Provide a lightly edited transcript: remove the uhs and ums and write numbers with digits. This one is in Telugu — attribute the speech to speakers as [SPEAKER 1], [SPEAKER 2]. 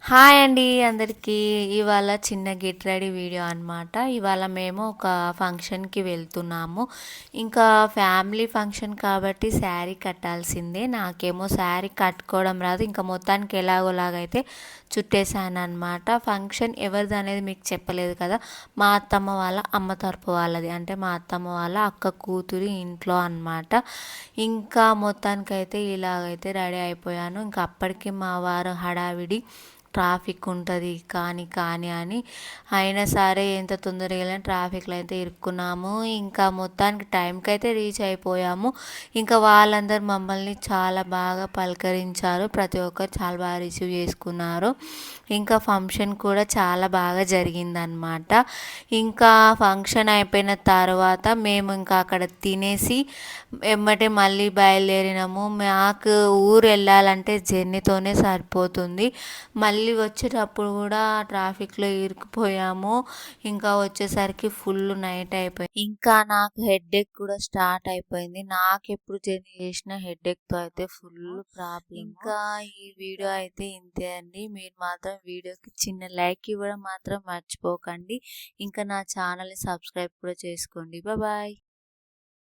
[SPEAKER 1] హాయ్ అండి అందరికీ. ఇవాళ చిన్న గెట్ రెడీ వీడియో అనమాట. ఇవాళ మేము ఒక ఫంక్షన్‌కి వెళ్తున్నాము. ఇంకా ఫ్యామిలీ ఫంక్షన్ కాబట్టి శారీ కట్టాల్సిందే. నాకేమో శారీ కట్టుకోవడం రాదు. ఇంకా మొత్తానికి ఎలాగోలాగైతే చుట్టేసాననమాట. ఫంక్షన్ ఎవరిదనేది మీకు చెప్పలేదు కదా! మా అత్తమ్మ వాళ్ళ అమ్మ తరపు వాళ్ళది. అంటే మా అత్తమ్మ వాళ్ళ అక్క కూతురి ఇంట్లో అనమాట. ఇంకా మొత్తానికైతే ఇలాగైతే రెడీ అయిపోయాను. ఇంకా అప్పటికి మా వారు హడావిడి ట్రాఫిక్ ఉంటుంది కానీ అని అయినా సరే ఎంత తొందరగా వెళ్ళినా ట్రాఫిక్లో అయితే ఇరుక్కున్నాము. ఇంకా మొత్తానికి టైంకి అయితే రీచ్ అయిపోయాము. ఇంకా వాళ్ళందరూ మమ్మల్ని చాలా బాగా పలకరించారు. ప్రతి ఒక్కరు చాలా బాగా రిసీవ్ చేసుకున్నారు. ఇంకా ఫంక్షన్ కూడా చాలా బాగా జరిగిందనమాట. ఇంకా ఫంక్షన్ అయిపోయిన తర్వాత మేము ఇంకా అక్కడ తినేసి ఎమ్మటే మళ్ళీ బయలుదేరినాము. మాకు ఊరు వెళ్ళాలంటే జర్నీతోనే సరిపోతుంది. మళ్ళీ వచ్చేటప్పుడు కూడా ట్రాఫిక్లో ఇరుక్కుపోయాము. ఇంకా వచ్చేసరికి ఫుల్ నైట్ అయిపోయింది. ఇంకా నాకు హెడేక్ కూడా స్టార్ట్ అయిపోయింది. నాకెప్పుడు జర్నీ చేసిన హెడేక్తో అయితే ఫుల్ ప్రాబ్లం. ఇంకా ఈ వీడియో అయితే ఇంతే అండి. మీరు మాత్రం వీడియోకి చిన్న లైక్ ఇవ్వడం మాత్రం మర్చిపోకండి. ఇంకా నా ఛానల్ని సబ్స్క్రైబ్ కూడా చేసుకోండి. బాయ్.